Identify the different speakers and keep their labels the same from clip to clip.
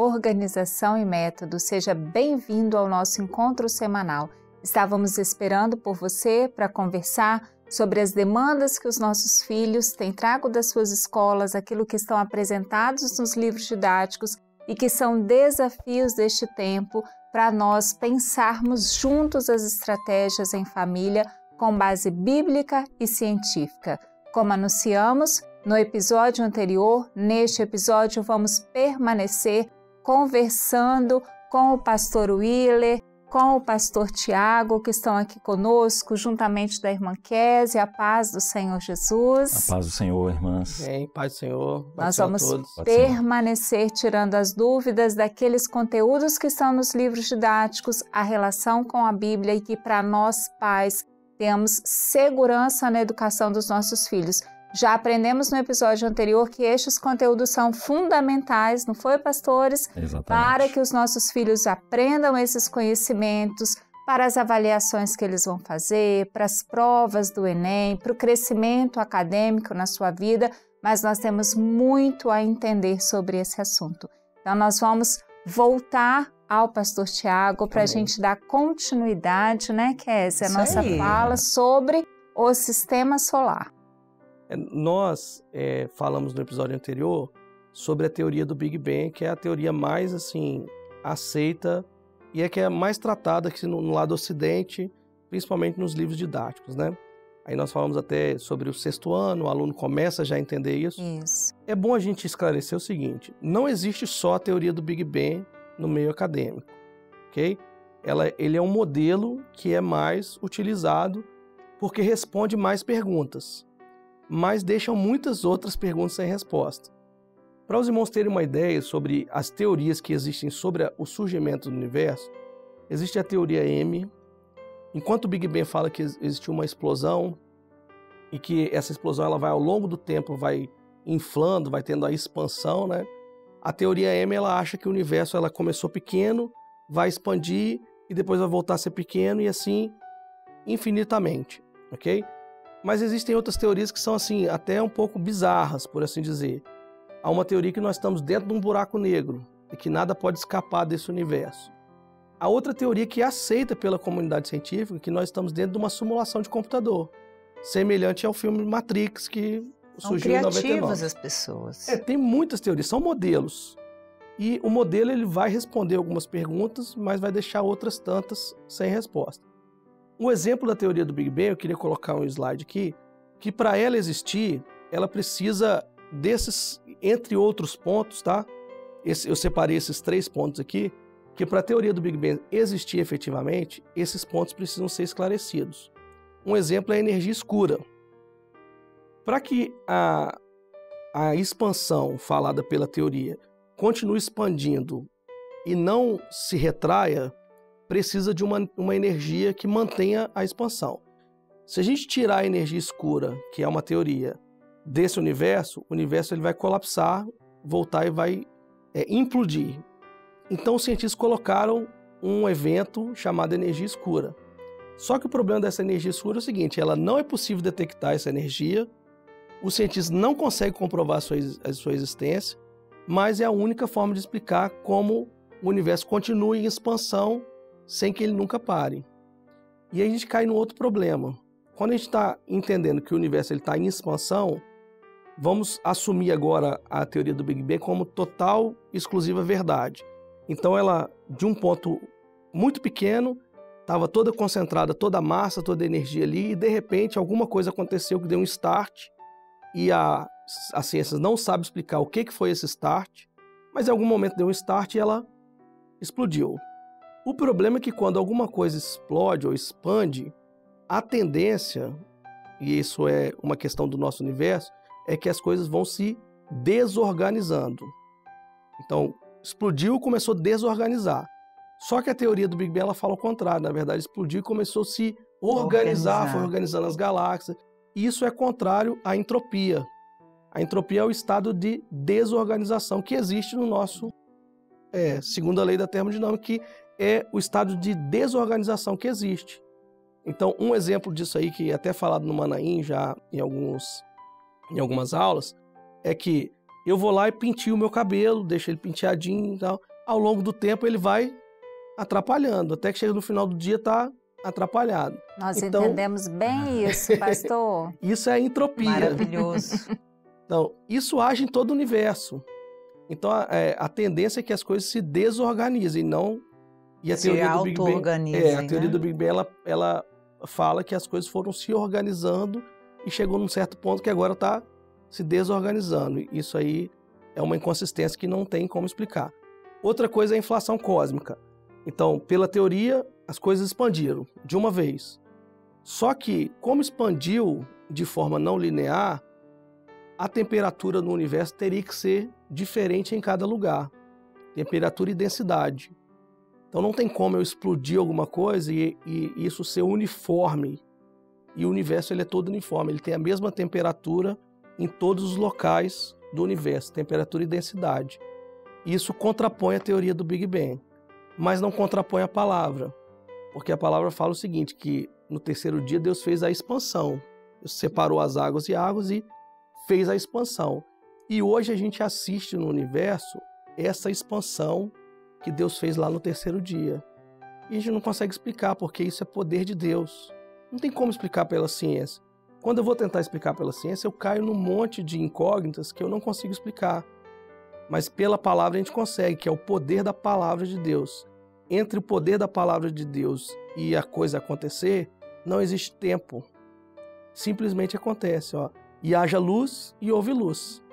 Speaker 1: organização e método. Seja bem-vindo ao nosso encontro semanal. Estávamos esperando por você para conversar sobre as demandas que os nossos filhos têm trago das suas escolas, aquilo que estão apresentados nos livros didáticos e que são desafios deste tempo para nós pensarmos juntos as estratégias em família com base bíblica e científica. Como anunciamos no episódio anterior, neste episódio vamos permanecer conversando com o pastor Willer, com o pastor Tiago, que estão aqui conosco, juntamente da irmã Kézia. A paz do Senhor Jesus.
Speaker 2: A paz do Senhor, irmãs.
Speaker 3: Bem, paz do Senhor.
Speaker 1: Nós vamos permanecer tirando as dúvidas daqueles conteúdos que estão nos livros didáticos, a relação com a Bíblia e que para nós pais tenhamos segurança na educação dos nossos filhos. Já aprendemos no episódio anterior que estes conteúdos são fundamentais, não foi, pastores?
Speaker 2: Exatamente.
Speaker 1: Para que os nossos filhos aprendam esses conhecimentos, para as avaliações que eles vão fazer, para as provas do Enem, para o crescimento acadêmico na sua vida, mas nós temos muito a entender sobre esse assunto. Então, nós vamos voltar ao pastor Tiago para a gente dar continuidade, né, Kézia? A nossa fala sobre o sistema solar.
Speaker 3: Nós falamos no episódio anterior sobre a teoria do Big Bang, que é a teoria mais assim aceita e é que é mais tratada aqui no lado ocidente, principalmente nos livros didáticos, né? Aí nós falamos até sobre o 6º ano, o aluno começa já a entender isso.
Speaker 1: Isso.
Speaker 3: É bom a gente esclarecer o seguinte, não existe só a teoria do Big Bang no meio acadêmico, ok? Ele é um modelo que é mais utilizado porque responde mais perguntas, mas deixam muitas outras perguntas sem resposta. Para os irmãos terem uma ideia sobre as teorias que existem sobre o surgimento do universo, existe a teoria M. Enquanto o Big Bang fala que existiu uma explosão e que essa explosão ela vai ao longo do tempo, vai inflando, vai tendo a expansão, né? A teoria M ela acha que o universo ela começou pequeno, vai expandir e depois vai voltar a ser pequeno e assim infinitamente, ok? Mas existem outras teorias que são assim até um pouco bizarras, por assim dizer. Há uma teoria que nós estamos dentro de um buraco negro e que nada pode escapar desse universo. Há outra teoria que é aceita pela comunidade científica, que nós estamos dentro de uma simulação de computador, semelhante ao filme Matrix, que surgiu em 99.
Speaker 4: São criativas as pessoas.
Speaker 3: Tem muitas teorias, são modelos. E o modelo ele vai responder algumas perguntas, mas vai deixar outras tantas sem resposta. Um exemplo da teoria do Big Bang, eu queria colocar um slide aqui, que para ela existir, ela precisa desses, entre outros pontos, tá? Eu separei esses 3 pontos aqui, que para a teoria do Big Bang existir efetivamente, esses pontos precisam ser esclarecidos. Um exemplo é a energia escura. Para que a expansão falada pela teoria continue expandindo e não se retraia, precisa de uma energia que mantenha a expansão. Se a gente tirar a energia escura, que é uma teoria, desse universo, o universo ele vai colapsar, voltar e vai implodir. Então os cientistas colocaram um evento chamado energia escura. Só que o problema dessa energia escura é o seguinte, ela não é possível detectar essa energia, os cientistas não conseguem comprovar a sua existência, mas é a única forma de explicar como o universo continua em expansão sem que ele nunca pare. E aí a gente cai num outro problema. Quando a gente está entendendo que o universo está em expansão, vamos assumir agora a teoria do Big Bang como total, exclusiva verdade. Então ela, de um ponto muito pequeno, estava toda concentrada, toda a massa, toda a energia ali, e de repente alguma coisa aconteceu que deu um start, e as ciências não sabem explicar o que foi esse start, mas em algum momento deu um start e ela explodiu. O problema é que quando alguma coisa explode ou expande, a tendência, e isso é uma questão do nosso universo, é que as coisas vão se desorganizando. Então, explodiu e começou a desorganizar. Só que a teoria do Big Bang ela fala o contrário. Na verdade, explodiu e começou a se organizar, foi organizando as galáxias. E isso é contrário à entropia. A entropia é o estado de desorganização que existe no nosso, segundo a lei da termodinâmica, que é o estado de desorganização que existe. Então, um exemplo disso aí, que é até falado no Manaim já em algumas aulas, é que eu vou lá e pintio o meu cabelo, deixo ele penteadinho e tal. ao longo do tempo ele vai atrapalhando, até que chega no final do dia está atrapalhado.
Speaker 1: Nós
Speaker 3: Então,
Speaker 1: entendemos bem isso, pastor.
Speaker 3: Isso é entropia.
Speaker 2: Maravilhoso.
Speaker 3: Então, isso age em todo o universo. Então, a tendência é que as coisas se desorganizem, não... E a teoria do Big Bang, a teoria do Big Bang, ela fala que as coisas foram se organizando e chegou num certo ponto que agora está se desorganizando. Isso aí é uma inconsistência que não tem como explicar. Outra coisa é a inflação cósmica. Então, pela teoria, as coisas expandiram de uma vez. Só que, como expandiu de forma não linear, a temperatura no universo teria que ser diferente em cada lugar. Temperatura e densidade. Então não tem como eu explodir alguma coisa e isso ser uniforme. E o universo ele é todo uniforme, ele tem a mesma temperatura em todos os locais do universo, temperatura e densidade. Isso contrapõe a teoria do Big Bang, mas não contrapõe a palavra, porque a palavra fala o seguinte, que no terceiro dia Deus fez a expansão. Deus separou as águas e fez a expansão. E hoje a gente assiste no universo essa expansão que Deus fez lá no terceiro dia. E a gente não consegue explicar, porque isso é poder de Deus. Não tem como explicar pela ciência. Quando eu vou tentar explicar pela ciência, eu caio num monte de incógnitas que eu não consigo explicar. Mas pela palavra a gente consegue, que é o poder da palavra de Deus. Entre o poder da palavra de Deus e a coisa acontecer, não existe tempo. Simplesmente acontece, ó. E haja luz e houve luz.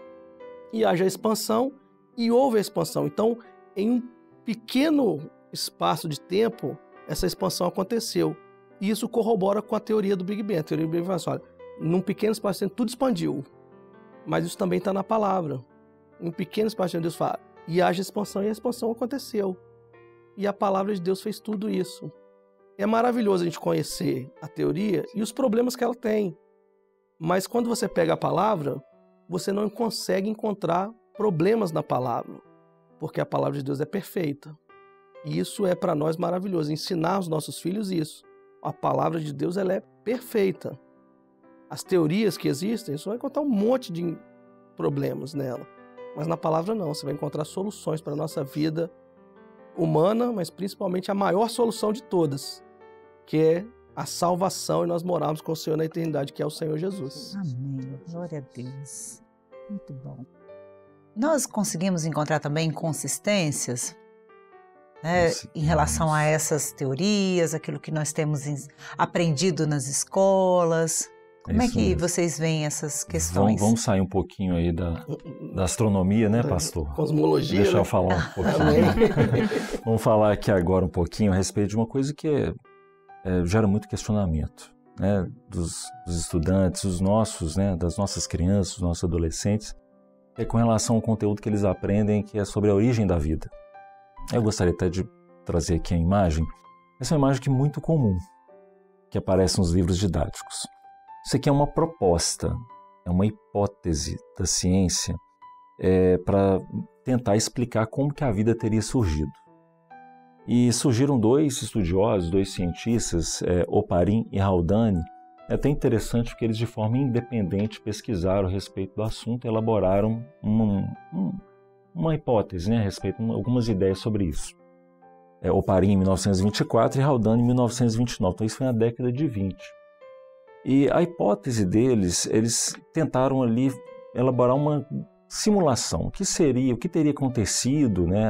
Speaker 3: E haja expansão e houve a expansão. Então, em um pequeno espaço de tempo, essa expansão aconteceu. E isso corrobora com a teoria do Big Bang. A teoria do Big Bang fala assim, olha, num pequeno espaço de tempo, tudo expandiu. Mas isso também está na palavra. Em um pequeno espaço de tempo, Deus fala, e haja expansão, e a expansão aconteceu. E a palavra de Deus fez tudo isso. É maravilhoso a gente conhecer a teoria e os problemas que ela tem. Mas quando você pega a palavra, você não consegue encontrar problemas na palavra. Porque a palavra de Deus é perfeita. E isso é para nós maravilhoso, ensinar aos nossos filhos isso. A palavra de Deus ela é perfeita. As teorias que existem, você vai encontrar um monte de problemas nela. Mas na palavra não, você vai encontrar soluções para a nossa vida humana, mas principalmente a maior solução de todas, que é a salvação e nós morarmos com o Senhor na eternidade, que é o Senhor Jesus.
Speaker 2: Amém. Glória a Deus. Muito bom. Nós conseguimos encontrar também inconsistências, né, em relação a essas teorias, aquilo que nós temos aprendido nas escolas. Como é que
Speaker 4: mesmo.
Speaker 2: Vocês veem essas questões?
Speaker 4: Vamos sair um pouquinho aí da astronomia, né, pastor?
Speaker 3: Cosmologia.
Speaker 4: Deixa
Speaker 3: né?
Speaker 4: eu falar um pouquinho. Vamos falar aqui agora um pouquinho a respeito de uma coisa que gera muito questionamento, né, dos estudantes, os nossos, né, das nossas crianças, dos nossos adolescentes, é com relação ao conteúdo que eles aprendem, que é sobre a origem da vida. Eu gostaria até de trazer aqui a imagem. Essa é uma imagem que é muito comum, que aparece nos livros didáticos. Isso aqui é uma proposta, é uma hipótese da ciência para tentar explicar como que a vida teria surgido. E surgiram dois estudiosos, dois cientistas, Oparin e Haldane. É até interessante porque eles de forma independente pesquisaram a respeito do assunto e elaboraram uma hipótese, né, a respeito de algumas ideias sobre isso. Oparin em 1924 e Haldane em 1929, então isso foi na década de 20. E a hipótese deles, eles tentaram ali elaborar uma simulação. O que teria acontecido, né,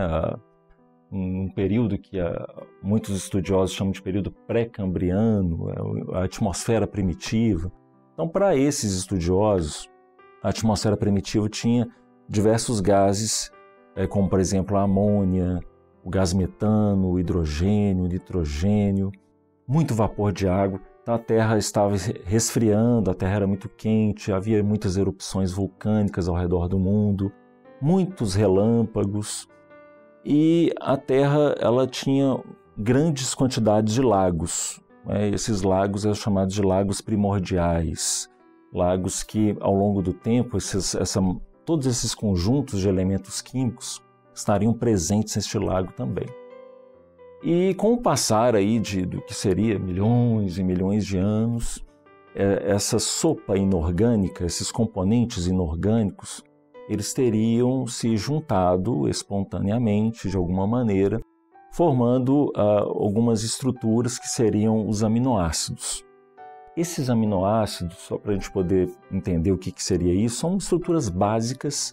Speaker 4: um período que muitos estudiosos chamam de período pré-cambriano, a atmosfera primitiva. Então, para esses estudiosos, a atmosfera primitiva tinha diversos gases, como, por exemplo, a amônia, o gás metano, o hidrogênio, o nitrogênio, muito vapor de água. Então, a Terra estava resfriando, a Terra era muito quente, havia muitas erupções vulcânicas ao redor do mundo, muitos relâmpagos. E a Terra ela tinha grandes quantidades de lagos. Esses lagos eram chamados de lagos primordiais. Lagos que, ao longo do tempo, todos esses conjuntos de elementos químicos estariam presentes neste lago também. E com o passar aí do que seria milhões e milhões de anos, essa sopa inorgânica, esses componentes inorgânicos, eles teriam se juntado espontaneamente, de alguma maneira, formando algumas estruturas que seriam os aminoácidos. Esses aminoácidos, só para a gente poder entender o que seria isso, são estruturas básicas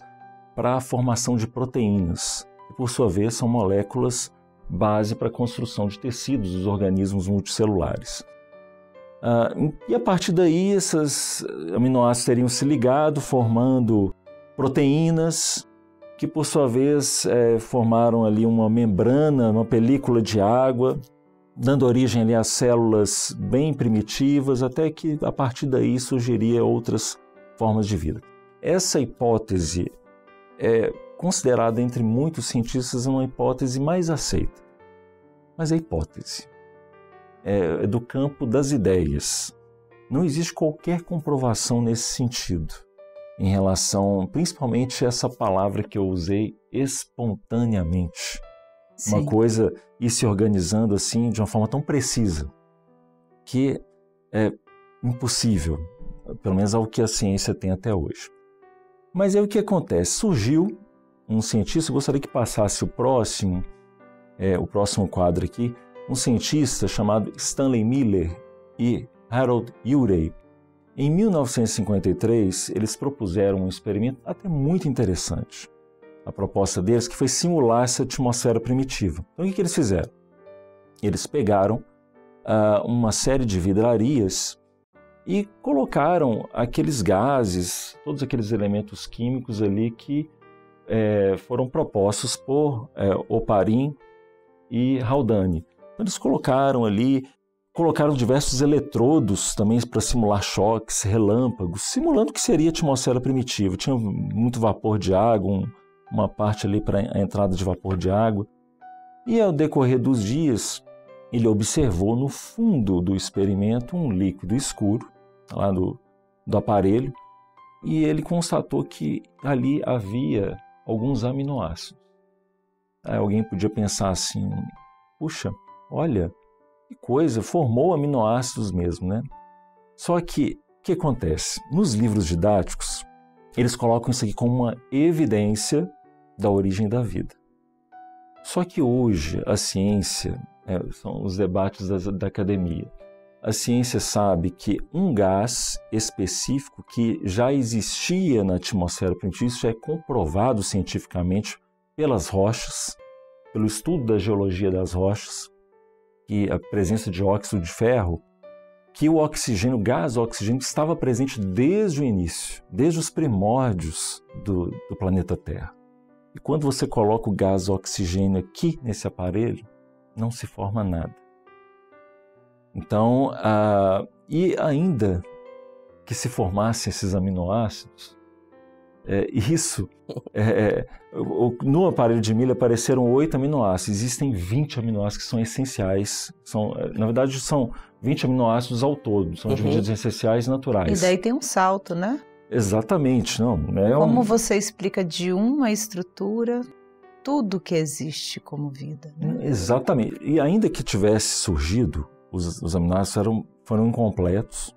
Speaker 4: para a formação de proteínas, que por sua vez são moléculas base para a construção de tecidos dos organismos multicelulares. E a partir daí, esses aminoácidos teriam se ligado, formando proteínas, que por sua vez formaram ali uma membrana, uma película de água, dando origem ali a células bem primitivas, até que a partir daí surgiria outras formas de vida. Essa hipótese é considerada entre muitos cientistas uma hipótese mais aceita. Mas é hipótese. É do campo das ideias. Não existe qualquer comprovação nesse sentido, em relação, principalmente, a essa palavra que eu usei, espontaneamente. Sim. Uma coisa ir se organizando assim, de uma forma tão precisa, que é impossível, pelo menos ao que a ciência tem até hoje. Mas aí o que acontece? Surgiu um cientista, eu gostaria que passasse o próximo quadro aqui, um cientista chamado Stanley Miller e Harold Urey. Em 1953, eles propuseram um experimento até muito interessante. A proposta deles que foi simular essa atmosfera primitiva. Então, o que eles fizeram? Eles pegaram uma série de vidrarias e colocaram aqueles gases, todos aqueles elementos químicos ali que foram propostos por Oparin e Haldane. Então, eles colocaram diversos eletrodos também para simular choques, relâmpagos, simulando o que seria a atmosfera primitiva. Tinha muito vapor de água, uma parte ali para a entrada de vapor de água. E ao decorrer dos dias, ele observou no fundo do experimento um líquido escuro, lá do aparelho, e ele constatou que ali havia alguns aminoácidos. Aí alguém podia pensar assim, puxa, olha, que coisa, formou aminoácidos mesmo, né? Só que, o que acontece? Nos livros didáticos, eles colocam isso aqui como uma evidência da origem da vida. Só que hoje, a ciência, são os debates da academia, a ciência sabe que um gás específico que já existia na atmosfera primitiva, isso é comprovado cientificamente pelas rochas, pelo estudo da geologia das rochas, que a presença de óxido de ferro, que o oxigênio, o gás oxigênio, estava presente desde o início, desde os primórdios do planeta Terra. E quando você coloca o gás oxigênio aqui nesse aparelho, não se forma nada. Então, e ainda que se formassem esses aminoácidos, no aparelho de Miller apareceram 8 aminoácidos. Existem 20 aminoácidos que são essenciais. Na verdade, são 20 aminoácidos ao todo. São divididos em essenciais e naturais.
Speaker 2: E daí tem um salto, né?
Speaker 4: Exatamente.
Speaker 2: Como você explica de uma estrutura tudo que existe como vida? Né?
Speaker 4: Exatamente. E ainda que tivesse surgido, os aminoácidos foram incompletos,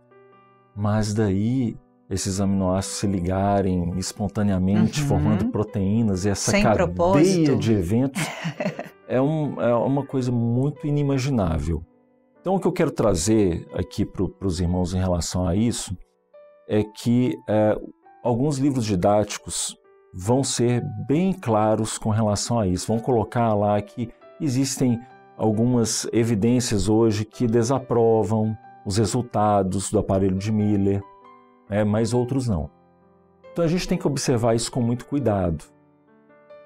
Speaker 4: mas daí esses aminoácidos se ligarem espontaneamente, formando proteínas, e essa cadeia de eventos é uma coisa muito inimaginável. Então, o que eu quero trazer aqui para os irmãos em relação a isso é que alguns livros didáticos vão ser bem claros com relação a isso. Vão colocar lá que existem algumas evidências hoje que desaprovam os resultados do aparelho de Miller, mas outros não. Então a gente tem que observar isso com muito cuidado.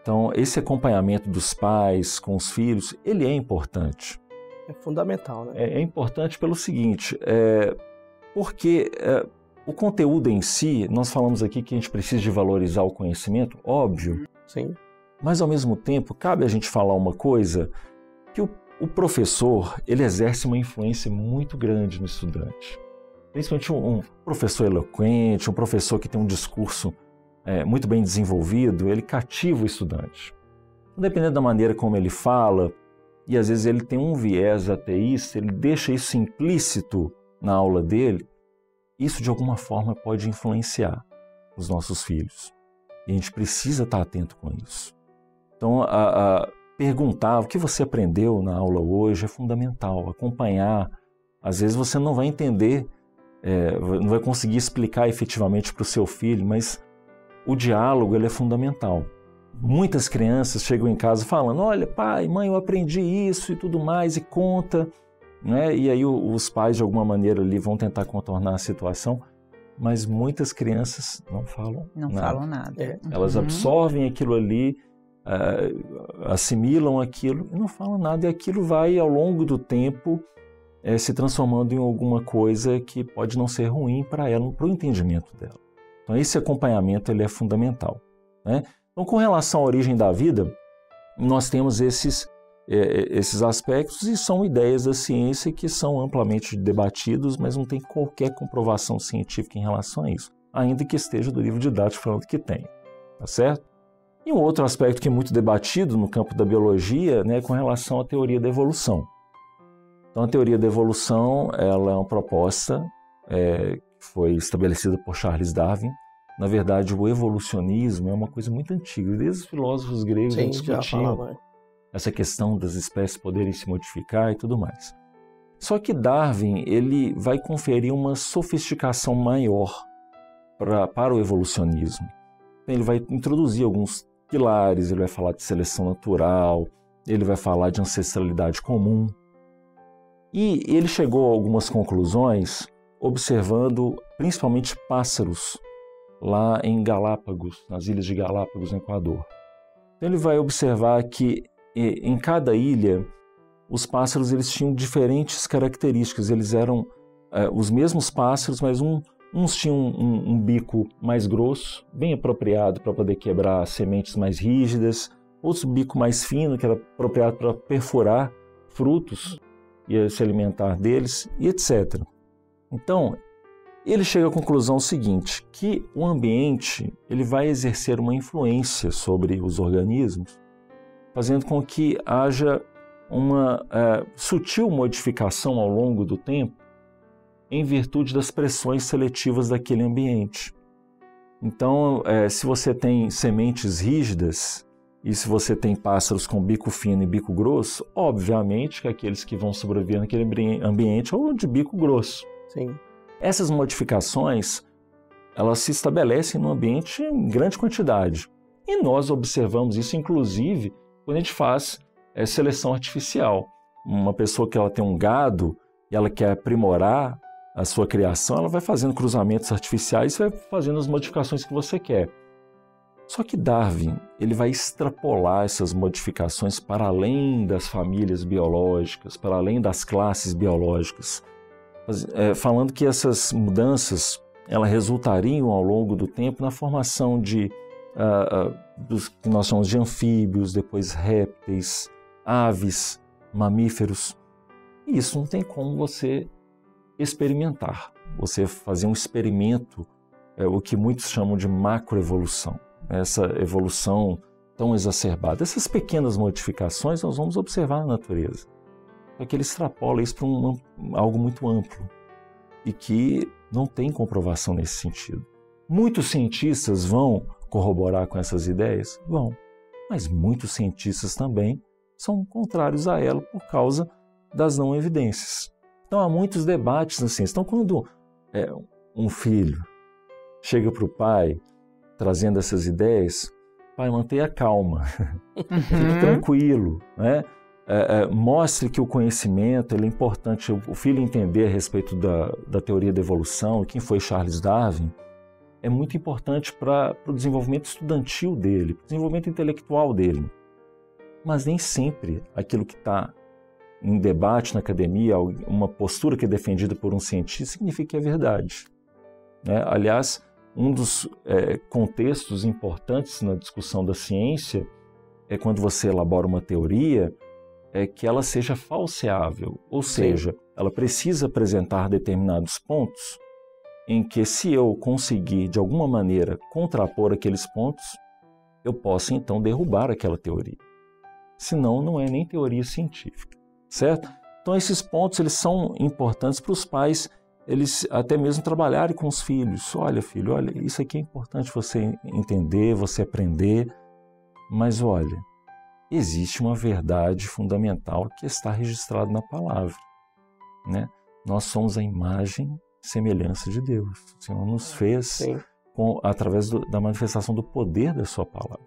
Speaker 4: Então esse acompanhamento dos pais com os filhos, ele é importante.
Speaker 3: É fundamental, né?
Speaker 4: É importante pelo seguinte, porque o conteúdo em si, nós falamos aqui que a gente precisa de valorizar o conhecimento, óbvio.
Speaker 3: Sim.
Speaker 4: Mas ao mesmo tempo, cabe a gente falar uma coisa, que o professor, ele exerce uma influência muito grande no estudante. Principalmente um professor eloquente, um professor que tem um discurso muito bem desenvolvido, ele cativa o estudante. Dependendo da maneira como ele fala, e às vezes ele tem um viés ateísta, ele deixa isso implícito na aula dele, isso de alguma forma pode influenciar os nossos filhos. E a gente precisa estar atento com isso. Então, perguntar o que você aprendeu na aula hoje é fundamental. Acompanhar. Às vezes você não vai entender, não vai conseguir explicar efetivamente para o seu filho, mas o diálogo ele é fundamental. Muitas crianças chegam em casa falando, olha, pai, mãe, eu aprendi isso e tudo mais, e conta, né? E aí os pais, de alguma maneira, ali vão tentar contornar a situação, mas muitas crianças não falam nada.
Speaker 2: Não falam nada.
Speaker 4: Elas absorvem aquilo ali, assimilam aquilo e não falam nada, e aquilo vai, ao longo do tempo, se transformando em alguma coisa que pode não ser ruim para ela, para o entendimento dela. Então, esse acompanhamento ele é fundamental, né? Então, com relação à origem da vida, nós temos esses aspectos e são ideias da ciência que são amplamente debatidos, mas não tem qualquer comprovação científica em relação a isso, ainda que esteja do livro didático falando que tem, tá certo? E um outro aspecto que é muito debatido no campo da biologia, né, é com relação à teoria da evolução. Então, a teoria da evolução ela é uma proposta que foi estabelecida por Charles Darwin. Na verdade, o evolucionismo é uma coisa muito antiga. Desde os filósofos gregos discutiam essa questão das espécies poderem se modificar e tudo mais. Só que Darwin ele vai conferir uma sofisticação maior para o evolucionismo. Ele vai introduzir alguns pilares, ele vai falar de seleção natural, ele vai falar de ancestralidade comum. E ele chegou a algumas conclusões observando principalmente pássaros lá em Galápagos, nas ilhas de Galápagos, no Equador. Então ele vai observar que em cada ilha os pássaros eles tinham diferentes características. Eles eram os mesmos pássaros, mas uns tinham um bico mais grosso, bem apropriado para poder quebrar sementes mais rígidas, outros bico mais fino, que era apropriado para perfurar frutos e se alimentar deles, e etc. Então, ele chega à conclusão seguinte, que o ambiente ele vai exercer uma influência sobre os organismos, fazendo com que haja uma sutil modificação ao longo do tempo em virtude das pressões seletivas daquele ambiente. Então, se você tem sementes rígidas e se você tem pássaros com bico fino e bico grosso, obviamente que aqueles que vão sobreviver naquele ambiente são de bico grosso.
Speaker 3: Sim.
Speaker 4: Essas modificações, elas se estabelecem no ambiente em grande quantidade. E nós observamos isso, inclusive, quando a gente faz seleção artificial. Uma pessoa que ela tem um gado e ela quer aprimorar a sua criação, ela vai fazendo cruzamentos artificiais e vai fazendo as modificações que você quer. Só que Darwin, ele vai extrapolar essas modificações para além das famílias biológicas, para além das classes biológicas, falando que essas mudanças elas resultariam ao longo do tempo na formação dos que nós chamamos de anfíbios, depois répteis, aves, mamíferos. E isso não tem como você experimentar, você fazer um experimento, o que muitos chamam de macroevolução, essa evolução tão exacerbada. Essas pequenas modificações nós vamos observar na natureza. Só que ele extrapola isso para algo muito amplo e que não tem comprovação nesse sentido. Muitos cientistas vão corroborar com essas ideias? Vão, mas muitos cientistas também são contrários a ela por causa das não evidências. Então há muitos debates na ciência. Então quando um filho chega para o pai trazendo essas ideias, pai, mantenha calma, fique tranquilo, né? Mostre que o conhecimento ele é importante, o filho entender a respeito da teoria da evolução, quem foi Charles Darwin, é muito importante para o desenvolvimento estudantil dele, para o desenvolvimento intelectual dele. Mas nem sempre aquilo que está em debate na academia, uma postura que é defendida por um cientista, significa que é verdade. Aliás, um dos contextos importantes na discussão da ciência é quando você elabora uma teoria, que ela seja falseável, ou seja, ela precisa apresentar determinados pontos em que, se eu conseguir de alguma maneira contrapor aqueles pontos, eu posso então derrubar aquela teoria. Senão não é nem teoria científica, certo? Então esses pontos eles são importantes para os pais eles até mesmo trabalharem com os filhos. Olha, filho, olha, isso aqui é importante você entender, você aprender, mas olha, existe uma verdade fundamental que está registrada na palavra, né? Nós somos a imagem e semelhança de Deus. O Senhor nos fez através da manifestação do poder da sua palavra.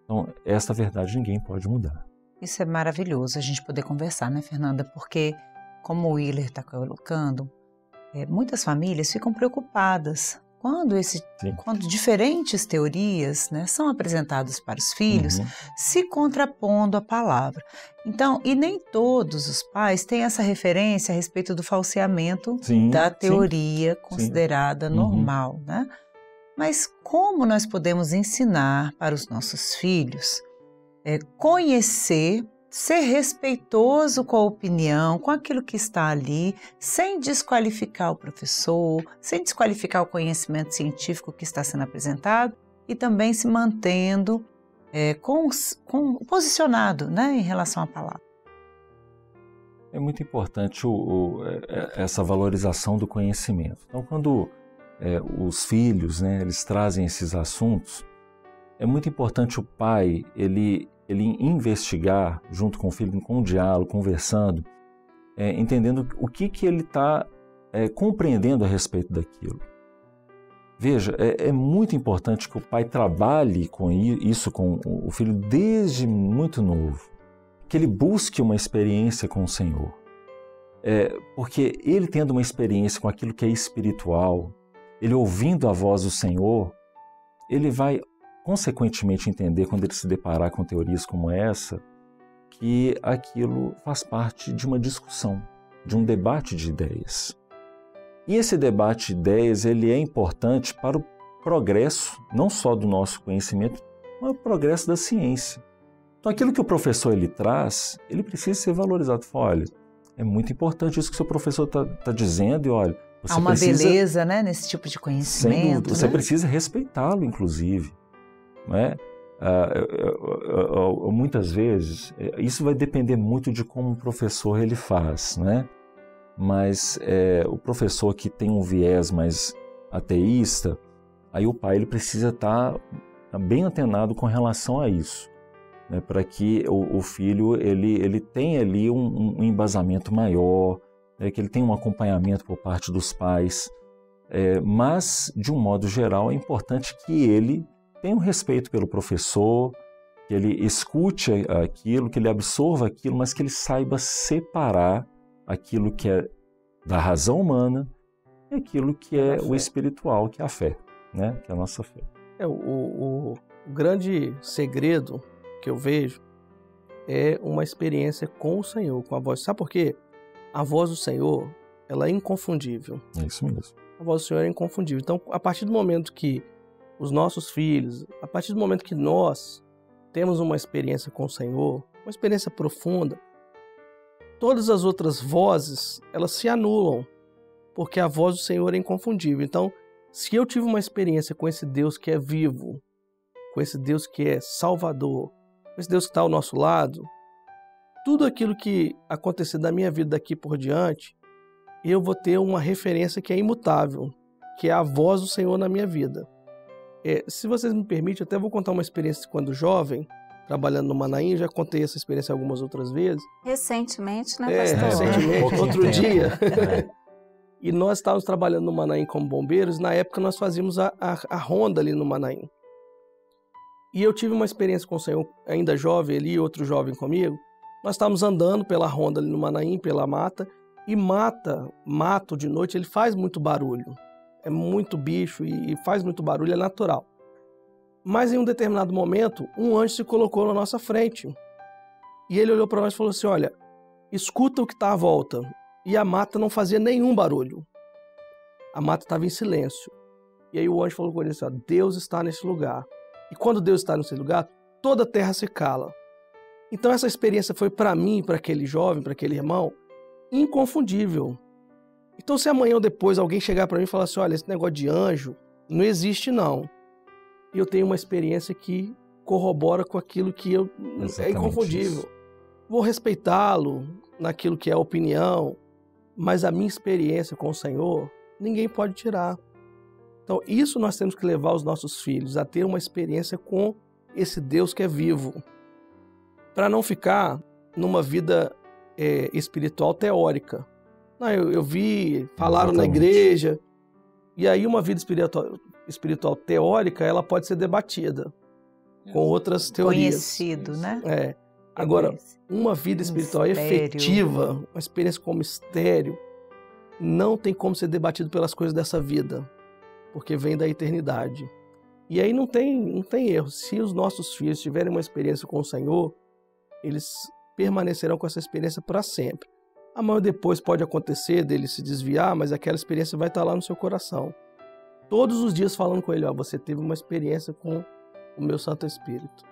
Speaker 4: Então, esta verdade ninguém pode mudar.
Speaker 2: Isso é maravilhoso a gente poder conversar, né, Fernanda? Porque, como o Willer está colocando, muitas famílias ficam preocupadas quando diferentes teorias, né, são apresentadas para os filhos, se contrapondo à palavra. Então, e nem todos os pais têm essa referência a respeito do falseamento da teoria considerada normal, né? Mas como nós podemos ensinar para os nossos filhos conhecer, ser respeitoso com a opinião, com aquilo que está ali, sem desqualificar o professor, sem desqualificar o conhecimento científico que está sendo apresentado e também se mantendo posicionado, né, em relação à palavra?
Speaker 4: É muito importante essa valorização do conhecimento. Então, quando os filhos, né, eles trazem esses assuntos, é muito importante o pai, ele investigar junto com o filho, com um diálogo, conversando, entendendo o que ele está compreendendo a respeito daquilo. Veja, é muito importante que o pai trabalhe com isso com o filho desde muito novo, que ele busque uma experiência com o Senhor. Porque ele tendo uma experiência com aquilo que é espiritual, ele ouvindo a voz do Senhor, ele vai consequentemente entender, quando ele se deparar com teorias como essa, que aquilo faz parte de uma discussão, de um debate de ideias. E esse debate de ideias, ele é importante para o progresso, não só do nosso conhecimento, mas o progresso da ciência. Então, aquilo que o professor ele traz, ele precisa ser valorizado. Olha, é muito importante isso que o seu professor está dizendo, e olha, você
Speaker 2: há uma beleza, né, nesse tipo de conhecimento.
Speaker 4: Sem dúvida, você
Speaker 2: né?
Speaker 4: precisa respeitá-lo, inclusive. Não é? Muitas vezes, isso vai depender muito de como o professor ele faz, né? Mas o professor que tem um viés mais ateísta, aí o pai ele precisa estar bem antenado com relação a isso, né? Para que o filho ele tenha ali um embasamento maior, né? Que ele tenha um acompanhamento por parte dos pais, mas de um modo geral é importante que ele tenha um respeito pelo professor, que ele escute aquilo, que ele absorva aquilo, mas que ele saiba separar aquilo que é da razão humana e aquilo que é o espiritual, que é a fé, né? Que é a nossa fé.
Speaker 3: O grande segredo que eu vejo é uma experiência com o Senhor, com a voz. Sabe por quê? A voz do Senhor, ela é inconfundível.
Speaker 4: É isso mesmo.
Speaker 3: A voz do Senhor é inconfundível. Então, a partir do momento que os nossos filhos, a partir do momento que nós temos uma experiência com o Senhor, uma experiência profunda, todas as outras vozes, elas se anulam, porque a voz do Senhor é inconfundível. Então, se eu tive uma experiência com esse Deus que é vivo, com esse Deus que é salvador, com esse Deus que está ao nosso lado, tudo aquilo que acontecer da minha vida daqui por diante, eu vou ter uma referência que é imutável, que é a voz do Senhor na minha vida. Se vocês me permitem, eu até vou contar uma experiência quando jovem, trabalhando no Manaim, já contei essa experiência algumas outras vezes.
Speaker 1: Recentemente, né, pastor?
Speaker 3: Recentemente, outro dia. E nós estávamos trabalhando no Manaim como bombeiros, na época nós fazíamos a ronda ali no Manaim. E eu tive uma experiência com o Senhor, ainda jovem ali, outro jovem comigo. Nós estávamos andando pela ronda ali no Manaim, pela mata, e mato de noite, ele faz muito barulho. É muito bicho e faz muito barulho, é natural. Mas em um determinado momento, um anjo se colocou na nossa frente. E ele olhou para nós e falou assim, olha, escuta o que está à volta. E a mata não fazia nenhum barulho. A mata estava em silêncio. E aí o anjo falou com ele assim, ó, Deus está nesse lugar. E quando Deus está nesse lugar, toda a terra se cala. Então essa experiência foi para mim, para aquele jovem, para aquele irmão, inconfundível. Então se amanhã ou depois alguém chegar para mim e falar assim, olha, esse negócio de anjo não existe não. E eu tenho uma experiência que corrobora com aquilo que é inconfundível. Isso. Vou respeitá-lo naquilo que é a opinião, mas a minha experiência com o Senhor, ninguém pode tirar. Então, isso nós temos que levar os nossos filhos a ter uma experiência com esse Deus que é vivo, para não ficar numa vida espiritual teórica. Não, eu vi, falaram na igreja, e aí uma vida espiritual teórica, ela pode ser debatida com outras teorias.
Speaker 2: Conhecido, né?
Speaker 3: Agora, uma vida espiritual efetiva, uma experiência com mistério, não tem como ser debatido pelas coisas dessa vida, porque vem da eternidade. E aí não tem erro. Se os nossos filhos tiverem uma experiência com o Senhor, eles permanecerão com essa experiência para sempre. Amanhã depois pode acontecer dele se desviar, mas aquela experiência vai estar lá no seu coração. Todos os dias falando com ele, você teve uma experiência com o meu Santo Espírito.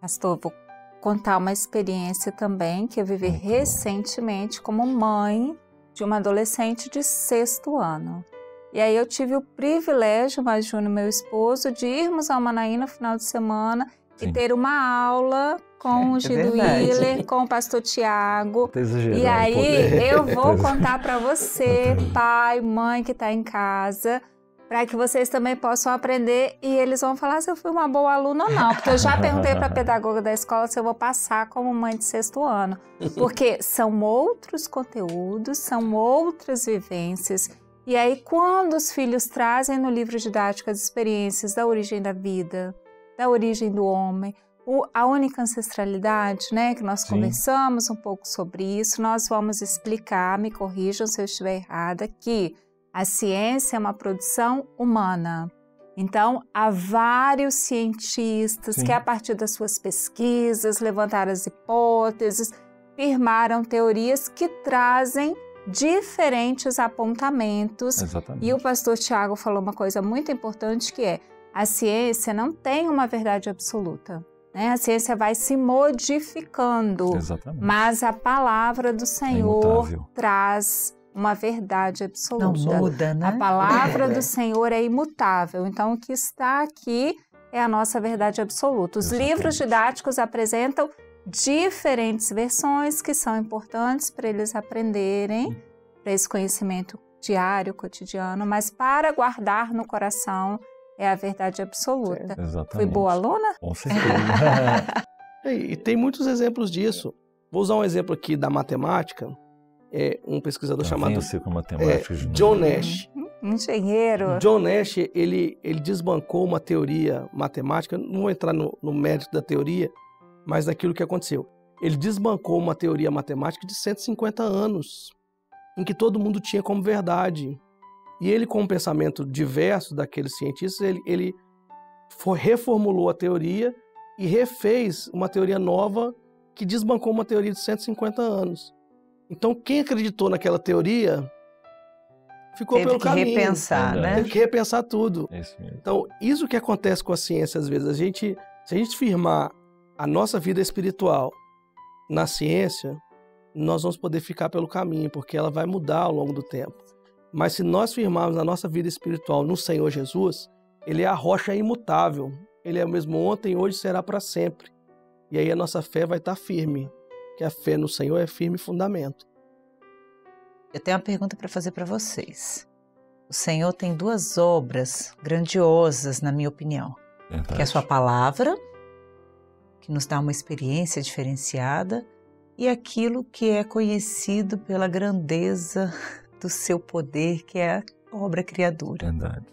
Speaker 1: Pastor, vou contar uma experiência também que eu vivi recentemente como mãe de uma adolescente de 6º ano. E aí eu tive o privilégio, mais Júnior, meu esposo, de irmos ao Manaí no final de semana e ter uma aula com o Gido Willer, com o pastor Tiago. E aí eu vou contar para você, pai, mãe que está em casa, para que vocês também possam aprender e eles vão falar se eu fui uma boa aluna ou não. Porque eu já perguntei para a pedagoga da escola se eu vou passar como mãe de 6º ano. Porque são outros conteúdos, são outras vivências. E aí, quando os filhos trazem no livro didático as experiências da origem da vida, da origem do homem, a única ancestralidade, né, que nós conversamos um pouco sobre isso, nós vamos explicar, me corrijam se eu estiver errada, que a ciência é uma produção humana. Então, há vários cientistas que, a partir das suas pesquisas, levantaram as hipóteses, firmaram teorias que trazem diferentes apontamentos.
Speaker 4: Exatamente.
Speaker 1: E o pastor Tiago falou uma coisa muito importante, que é: a ciência não tem uma verdade absoluta, né? A ciência vai se modificando, mas a palavra do Senhor traz uma verdade absoluta.
Speaker 2: Não muda, né?
Speaker 1: A palavra do Senhor é imutável. Então, o que está aqui é a nossa verdade absoluta. Os livros didáticos apresentam diferentes versões que são importantes para eles aprenderem, para esse conhecimento diário, cotidiano, mas para guardar no coração é a verdade absoluta. Fui boa aluna?
Speaker 4: Com certeza.
Speaker 3: E tem muitos exemplos disso. Vou usar um exemplo aqui da matemática. Um pesquisador chamado John Nash.
Speaker 1: Engenheiro.
Speaker 3: John Nash, ele desbancou uma teoria matemática, não vou entrar no mérito da teoria, mas daquilo que aconteceu. Ele desbancou uma teoria matemática de 150 anos, em que todo mundo tinha como verdade. E ele, com um pensamento diverso daqueles cientistas, ele reformulou a teoria e refez uma teoria nova que desbancou uma teoria de 150 anos. Então, quem acreditou naquela teoria ficou pelo caminho.
Speaker 2: Teve que repensar, né?
Speaker 3: Teve que repensar tudo.
Speaker 4: Isso mesmo.
Speaker 3: Então, isso que acontece com a ciência, às vezes. Se a gente firmar a nossa vida espiritual na ciência, nós vamos poder ficar pelo caminho, porque ela vai mudar ao longo do tempo. Mas se nós firmarmos a nossa vida espiritual no Senhor Jesus, Ele é a rocha imutável. Ele é o mesmo ontem, hoje, será para sempre. E aí a nossa fé vai estar firme, que a fé no Senhor é firme fundamento.
Speaker 2: Eu tenho uma pergunta para fazer para vocês. O Senhor tem 2 obras grandiosas, na minha opinião.
Speaker 4: Verdade.
Speaker 2: Que é a sua palavra, que nos dá uma experiência diferenciada, e aquilo que é conhecido pela grandeza do seu poder, que é a obra criadora.
Speaker 4: Verdade.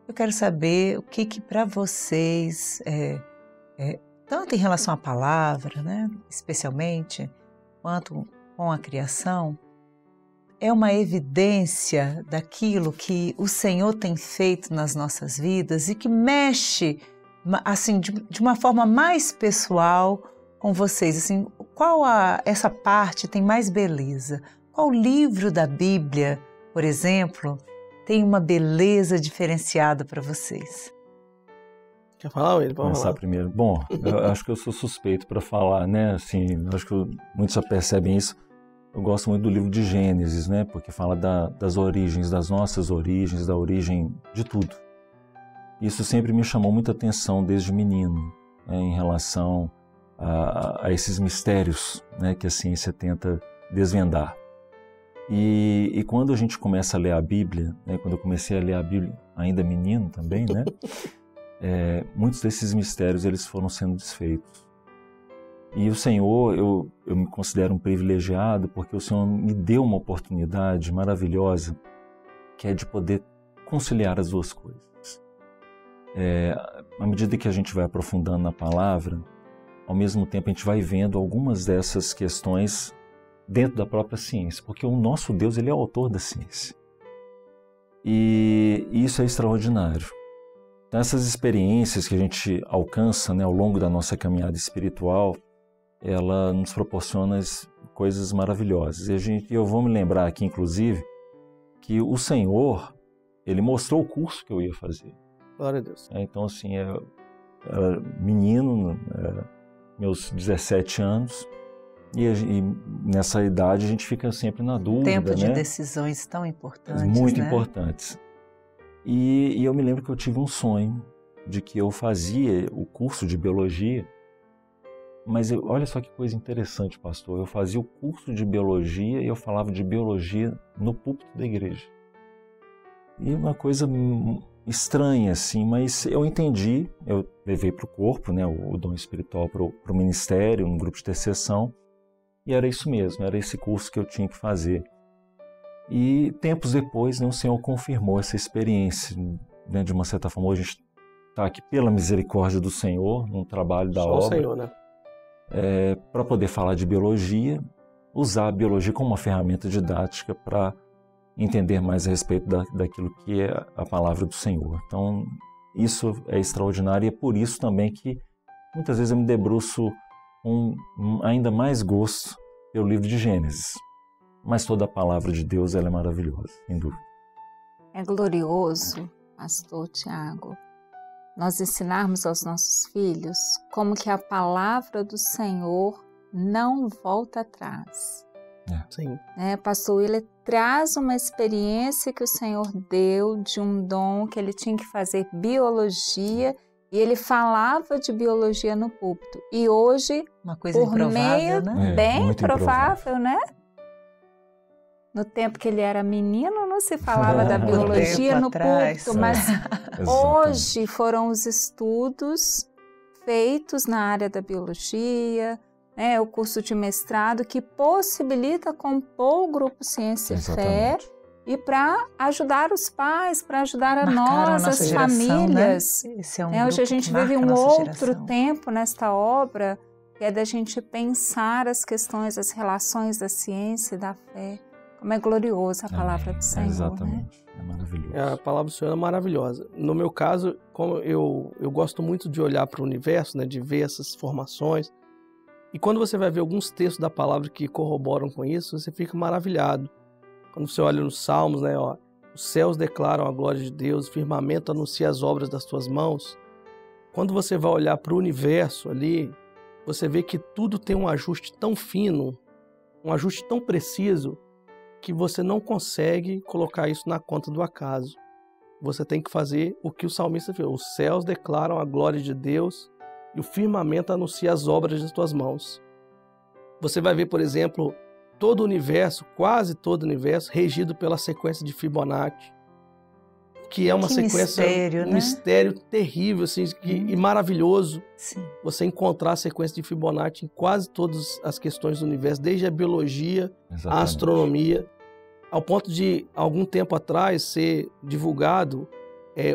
Speaker 2: Eu quero saber o que para vocês, tanto em relação à palavra, né, especialmente, quanto com a criação, é uma evidência daquilo que o Senhor tem feito nas nossas vidas e que mexe assim, de uma forma mais pessoal com vocês. Assim, essa parte tem mais beleza? Qual livro da Bíblia, por exemplo, tem uma beleza diferenciada para vocês?
Speaker 3: Quer falar, Will?
Speaker 4: Vou começar primeiro. Bom, eu acho que eu sou suspeito para falar, né? Assim, acho que muitos já percebem isso. Eu gosto muito do livro de Gênesis, né? Porque fala das origens, das nossas origens, da origem de tudo. Isso sempre me chamou muita atenção desde menino, né? Em relação a esses mistérios, né? Que a ciência tenta desvendar. E quando a gente começa a ler a Bíblia, né, quando eu comecei a ler a Bíblia, ainda menino também, né, muitos desses mistérios eles foram sendo desfeitos. E o Senhor, eu me considero um privilegiado porque o Senhor me deu uma oportunidade maravilhosa, que é de poder conciliar as duas coisas. À medida que a gente vai aprofundando na palavra, ao mesmo tempo a gente vai vendo algumas dessas questões dentro da própria ciência, porque o nosso Deus, ele é o autor da ciência. E isso é extraordinário. Então, essas experiências que a gente alcança, né, ao longo da nossa caminhada espiritual, ela nos proporciona coisas maravilhosas. E eu vou me lembrar aqui, inclusive, que o Senhor, ele mostrou o curso que eu ia fazer.
Speaker 3: Glória a Deus.
Speaker 4: Então, assim, eu era menino, meus 17 anos, e nessa idade a gente fica sempre na dúvida,
Speaker 2: Tempo de
Speaker 4: né?
Speaker 2: decisões tão importantes,
Speaker 4: Muito
Speaker 2: né?
Speaker 4: importantes. E eu me lembro que eu tive um sonho de que eu fazia o curso de biologia, mas olha só que coisa interessante, pastor. Eu fazia o curso de biologia e eu falava de biologia no púlpito da igreja. E uma coisa estranha, assim, mas eu entendi, eu levei para o corpo, né, o dom espiritual para o ministério, um grupo de intercessão, e era isso mesmo, era esse curso que eu tinha que fazer. E tempos depois, né, o Senhor confirmou essa experiência, né, de uma certa forma. Hoje a gente está aqui pela misericórdia do Senhor, num trabalho da obra. Só o
Speaker 3: Senhor, né?
Speaker 4: Para poder falar de biologia, usar a biologia como uma ferramenta didática para entender mais a respeito daquilo que é a palavra do Senhor. Então, isso é extraordinário e é por isso também que muitas vezes eu me debruço com ainda mais gosto pelo livro de Gênesis. Mas toda a palavra de Deus ela é maravilhosa, sem dúvida.
Speaker 1: É glorioso, pastor Tiago, nós ensinarmos aos nossos filhos como que a palavra do Senhor não volta atrás.
Speaker 3: Sim.
Speaker 1: Pastor Willer traz uma experiência que o Senhor deu de um dom que ele tinha que fazer biologia e ele falava de biologia no púlpito. E hoje,
Speaker 2: uma coisa
Speaker 1: por
Speaker 2: improvável,
Speaker 1: meio,
Speaker 2: né?
Speaker 1: Bem provável, né? No tempo que ele era menino, não se falava da biologia no púlpito, mas hoje foram os estudos feitos na área da biologia, né, o curso de mestrado que possibilita compor o grupo Ciência e Fé e para ajudar os pais, para ajudar nós, as famílias.
Speaker 2: Né? Esse é
Speaker 1: hoje a gente vive um outro tempo nesta obra, que é da gente pensar as questões, as relações da ciência e da fé. Como é gloriosa a palavra do Senhor.
Speaker 4: Exatamente,
Speaker 1: né?
Speaker 4: É maravilhoso.
Speaker 3: A palavra do Senhor é maravilhosa. No meu caso, como eu gosto muito de olhar para o universo, né, de ver essas formações. E quando você vai ver alguns textos da palavra que corroboram com isso, você fica maravilhado. Quando você olha nos Salmos, né, os céus declaram a glória de Deus, o firmamento anuncia as obras das tuas mãos. Quando você vai olhar para o universo ali, você vê que tudo tem um ajuste tão fino, um ajuste tão preciso, que você não consegue colocar isso na conta do acaso. Você tem que fazer o que o salmista fez. Os céus declaram a glória de Deus e o firmamento anuncia as obras das tuas mãos. Você vai ver, por exemplo, todo o universo, quase todo o universo, regido pela sequência de Fibonacci, que é uma sequência,
Speaker 2: mistério,
Speaker 3: um mistério terrível assim, e maravilhoso.
Speaker 2: Sim.
Speaker 3: Você encontrar a sequência de Fibonacci em quase todas as questões do universo, desde a biologia, a astronomia, ao ponto de, algum tempo atrás, ser divulgado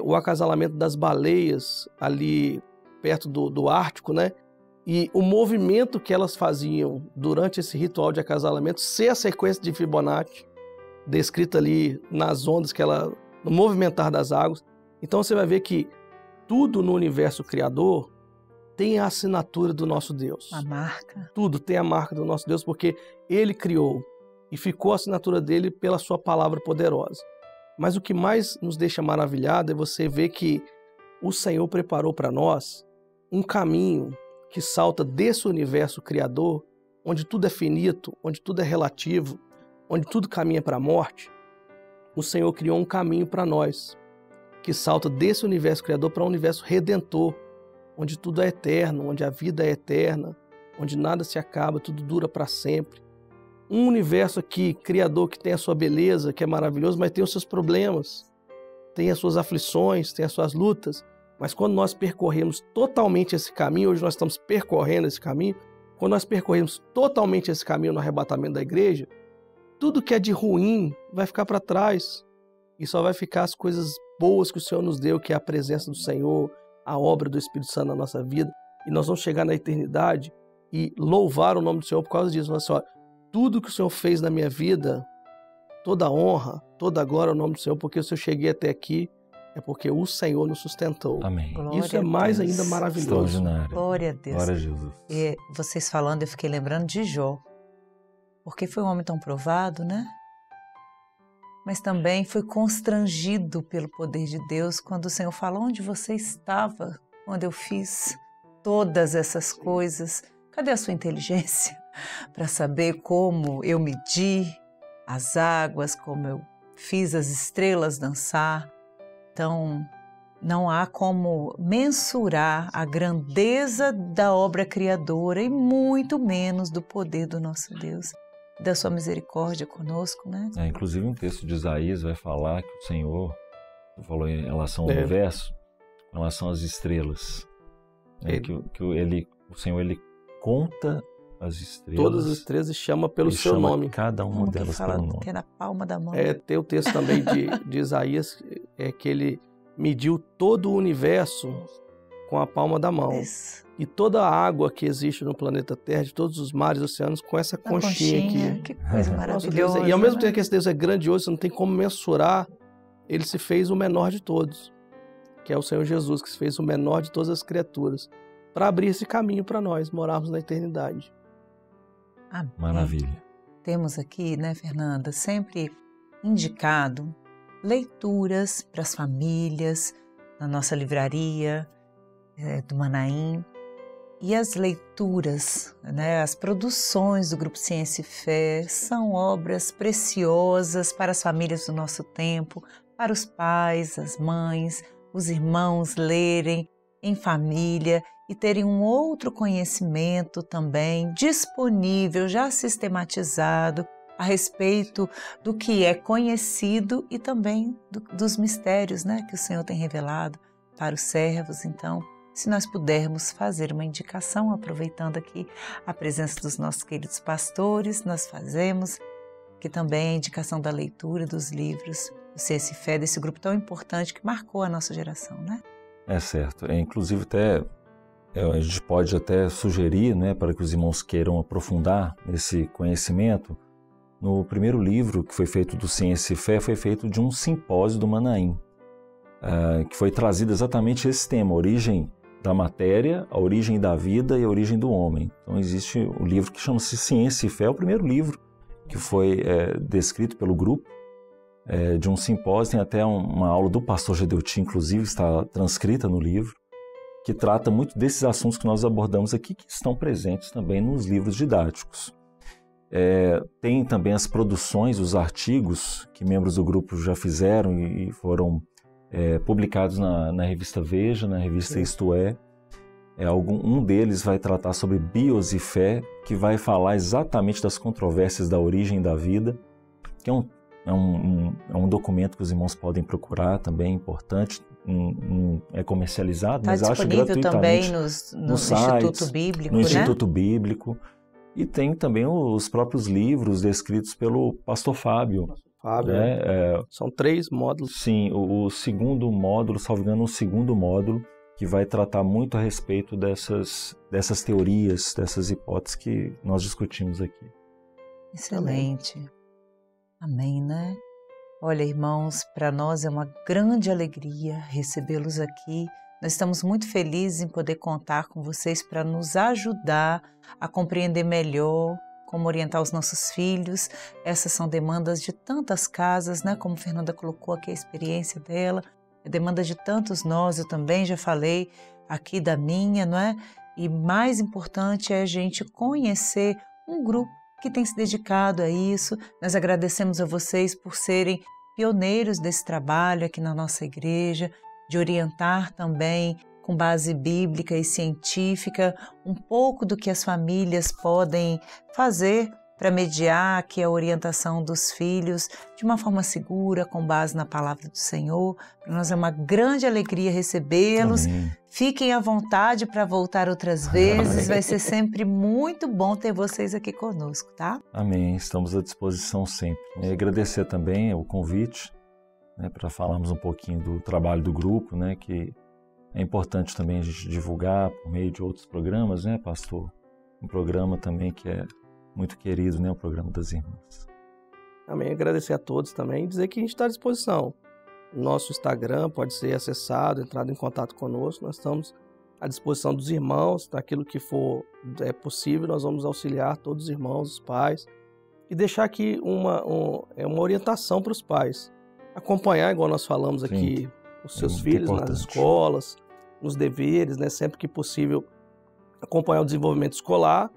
Speaker 3: o acasalamento das baleias ali perto do Ártico, né? E o movimento que elas faziam durante esse ritual de acasalamento ser a sequência de Fibonacci, descrita ali nas ondas, no movimentar das águas. Então você vai ver que tudo no universo criador tem a assinatura do nosso Deus.
Speaker 2: A marca.
Speaker 3: Tudo tem a marca do nosso Deus, porque Ele criou e ficou a assinatura dele pela sua palavra poderosa. Mas o que mais nos deixa maravilhado é você ver que o Senhor preparou para nós um caminho que salta desse universo criador, onde tudo é finito, onde tudo é relativo, onde tudo caminha para a morte. O Senhor criou um caminho para nós, que salta desse universo criador para um universo redentor, onde tudo é eterno, onde a vida é eterna, onde nada se acaba, tudo dura para sempre. um universo aqui, criador, que tem a sua beleza, que é maravilhoso, mas tem os seus problemas, tem as suas aflições, tem as suas lutas. Mas quando nós percorremos totalmente esse caminho, hoje nós estamos percorrendo esse caminho, quando nós percorremos totalmente esse caminho no arrebatamento da igreja, tudo que é de ruim vai ficar para trás e só vai ficar as coisas boas que o Senhor nos deu, que é a presença do Senhor, a obra do Espírito Santo na nossa vida. E nós vamos chegar na eternidade e louvar o nome do Senhor por causa disso. Mas, assim, tudo que o Senhor fez na minha vida, toda a honra, toda a glória ao nome do Senhor, porque se eu cheguei até aqui, é porque o Senhor nos sustentou.
Speaker 4: Amém.
Speaker 3: Isso é mais ainda maravilhoso.
Speaker 4: Extraordinário.
Speaker 2: Glória a Deus.
Speaker 4: Glória a Jesus.
Speaker 2: E vocês falando, eu fiquei lembrando de Jó, porque foi um homem tão provado, né? Mas também foi constrangido pelo poder de Deus quando o Senhor falou: onde você estava quando eu fiz todas essas coisas? Cadê a sua inteligência para saber como eu medi as águas, como eu fiz as estrelas dançar? Então, não há como mensurar a grandeza da obra criadora e muito menos do poder do nosso Deus, da sua misericórdia conosco, né?
Speaker 4: Inclusive um texto de Isaías vai falar que o Senhor, você falou em relação ao universo, em relação às estrelas, né? Que o Senhor ele conta as estrelas.
Speaker 3: Todas as estrelas e chama pelo seu nome.
Speaker 4: Cada uma
Speaker 2: Como
Speaker 4: delas
Speaker 2: fala,
Speaker 4: pelo nome.
Speaker 2: que é na palma da mão.
Speaker 3: Tem o texto também de Isaías, que ele mediu todo o universo com a palma da mão.
Speaker 2: Isso.
Speaker 3: E toda a água que existe no planeta Terra, de todos os mares e oceanos, com essa conchinha aqui.
Speaker 2: Que coisa maravilhosa.
Speaker 3: Deus, e ao mesmo tempo que esse Deus é grandioso, você não tem como mensurar, ele se fez o menor de todos, que é o Senhor Jesus, que se fez o menor de todas as criaturas, para abrir esse caminho para nós morarmos na eternidade.
Speaker 2: Amém.
Speaker 4: Maravilha.
Speaker 2: Temos aqui, né, Fernanda, sempre indicado leituras para as famílias, na nossa livraria do Manaim. E as leituras, né, as produções do Grupo Ciência e Fé são obras preciosas para as famílias do nosso tempo, para os pais, as mães, os irmãos lerem em família e terem um outro conhecimento também disponível, já sistematizado, a respeito do que é conhecido e também dos mistérios, né, que o Senhor tem revelado para os servos. Então, se nós pudermos fazer uma indicação, aproveitando aqui a presença dos nossos queridos pastores, nós fazemos, que também é a indicação da leitura dos livros do Ciência e Fé, desse grupo tão importante que marcou a nossa geração, né?
Speaker 4: É certo. Inclusive, a gente pode até sugerir, né, para que os irmãos queiram aprofundar esse conhecimento. No primeiro livro que foi feito do Ciência e Fé, foi feito de um simpósio do Manaim, que foi trazido exatamente esse tema, a origem da matéria, a origem da vida e a origem do homem. Então existe o livro que chama-se Ciência e Fé, é o primeiro livro que foi descrito pelo grupo de um simpósio. Tem até uma aula do pastor Gedeuti, inclusive, está transcrita no livro, que trata muito desses assuntos que nós abordamos aqui, que estão presentes também nos livros didáticos. Tem também as produções, os artigos que membros do grupo já fizeram e foram publicados na revista Veja, na revista Isto É. Um deles vai tratar sobre bios e fé, que vai falar exatamente das controvérsias da origem da vida, que é um documento que os irmãos podem procurar, também importante, é comercializado, mas acho gratuitamente. Está disponível também no Instituto Bíblico, no Instituto Bíblico. E tem também os próprios livros descritos pelo pastor Fábio.
Speaker 3: São 3 módulos.
Speaker 4: Sim, o segundo módulo, salvo engano, o segundo módulo, que vai tratar muito a respeito dessas teorias, dessas hipóteses que nós discutimos aqui.
Speaker 2: Excelente. Amém, né? Olha, irmãos, para nós é uma grande alegria recebê-los aqui. Nós estamos muito felizes em poder contar com vocês para nos ajudar a compreender melhor como orientar os nossos filhos. Essas são demandas de tantas casas, né? Como a Fernanda colocou aqui a experiência dela, é demanda de tantos nós. Eu também já falei aqui da minha, não é? E mais importante é a gente conhecer um grupo que tem se dedicado a isso. Nós agradecemos a vocês por serem pioneiros desse trabalho aqui na nossa igreja, de orientar também com base bíblica e científica um pouco do que as famílias podem fazer para mediar aqui a orientação dos filhos de uma forma segura, com base na palavra do Senhor. Para nós é uma grande alegria recebê-los.
Speaker 4: Amém.
Speaker 2: Fiquem à vontade para voltar outras vezes. Vai ser sempre muito bom ter vocês aqui conosco, tá?
Speaker 4: Amém. Estamos à disposição sempre. E agradecer também o convite, né, para falarmos um pouquinho do trabalho do grupo, né, que é importante também a gente divulgar por meio de outros programas, né, pastor? Um programa também que é muito querido, né, o programa das irmãs.
Speaker 3: Amém. Agradecer a todos também e dizer que a gente está à disposição. Nosso Instagram pode ser acessado, entrado em contato conosco. Nós estamos à disposição dos irmãos, daquilo que for possível, nós vamos auxiliar todos os irmãos, os pais, e deixar aqui uma orientação para os pais. Acompanhar, igual nós falamos aqui, os seus filhos nas escolas, nos deveres, né? Sempre que possível, acompanhar o desenvolvimento escolar,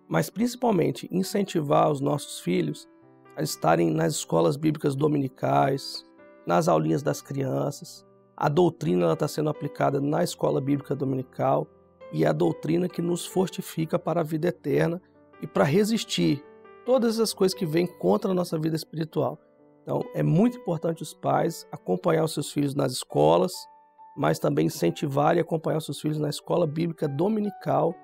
Speaker 3: mas principalmente incentivar os nossos filhos a estarem nas escolas bíblicas dominicais, nas aulinhas das crianças. A doutrina está sendo aplicada na escola bíblica dominical e é a doutrina que nos fortifica para a vida eterna e para resistir todas as coisas que vêm contra a nossa vida espiritual. Então, é muito importante os pais acompanhar os seus filhos nas escolas, mas também incentivar e acompanhar os seus filhos na escola bíblica dominical,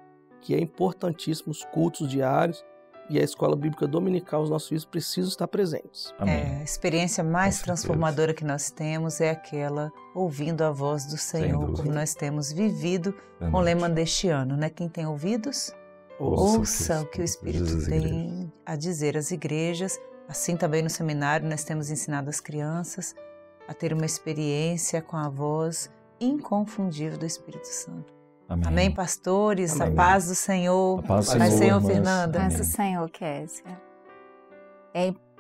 Speaker 3: que é importantíssimo, os cultos diários. E a escola bíblica dominical, os nossos filhos precisam estar presentes.
Speaker 2: A experiência mais transformadora que nós temos é aquela ouvindo a voz do Senhor, como nós temos vivido com o lema deste ano, né? Quem tem ouvidos, ouça o que o Espírito tem a dizer às igrejas. Assim também no seminário nós temos ensinado as crianças a ter uma experiência com a voz inconfundível do Espírito Santo.
Speaker 4: Amém.
Speaker 2: Amém, pastores.
Speaker 4: Amém.
Speaker 2: A paz do Senhor.
Speaker 4: A paz do
Speaker 2: Senhor,
Speaker 4: Senhor,
Speaker 2: Fernanda.
Speaker 1: Paz do Senhor, Kézia.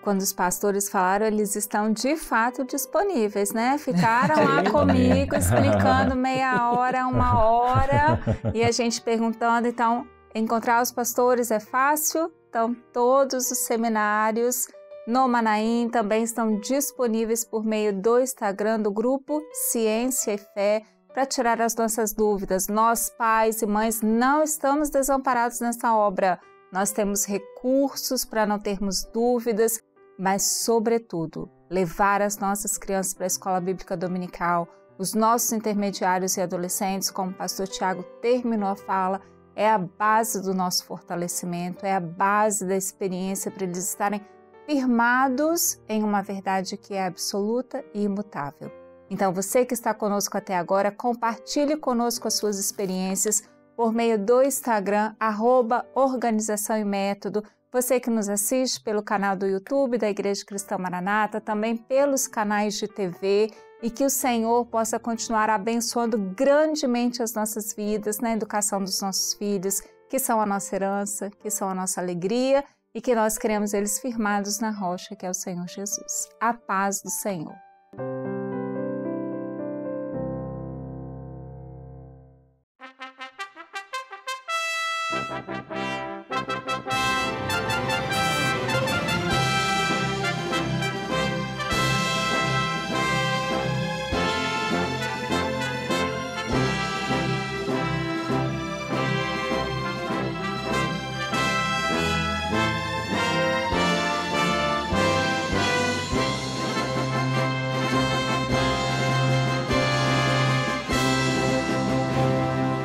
Speaker 1: Quando os pastores falaram, eles estão de fato disponíveis, né? Ficaram lá comigo, explicando meia hora, 1 hora, e a gente perguntando. Então, encontrar os pastores é fácil. Então, todos os seminários no Manaim também estão disponíveis por meio do Instagram do grupo Ciência e Fé, para tirar as nossas dúvidas. Nós, pais e mães, não estamos desamparados nessa obra. Nós temos recursos para não termos dúvidas, mas, sobretudo, levar as nossas crianças para a escola bíblica dominical, os nossos intermediários e adolescentes, como o pastor Tiago terminou a fala, é a base do nosso fortalecimento, é a base da experiência para eles estarem firmados em uma verdade que é absoluta e imutável. Então, você que está conosco até agora, compartilhe conosco as suas experiências por meio do Instagram, @Organização e Método. Você que nos assiste pelo canal do YouTube da Igreja Cristã Maranata, também pelos canais de TV, e que o Senhor possa continuar abençoando grandemente as nossas vidas, na educação dos nossos filhos, que são a nossa herança, que são a nossa alegria, e que nós queremos eles firmados na rocha, que é o Senhor Jesus. A paz do Senhor.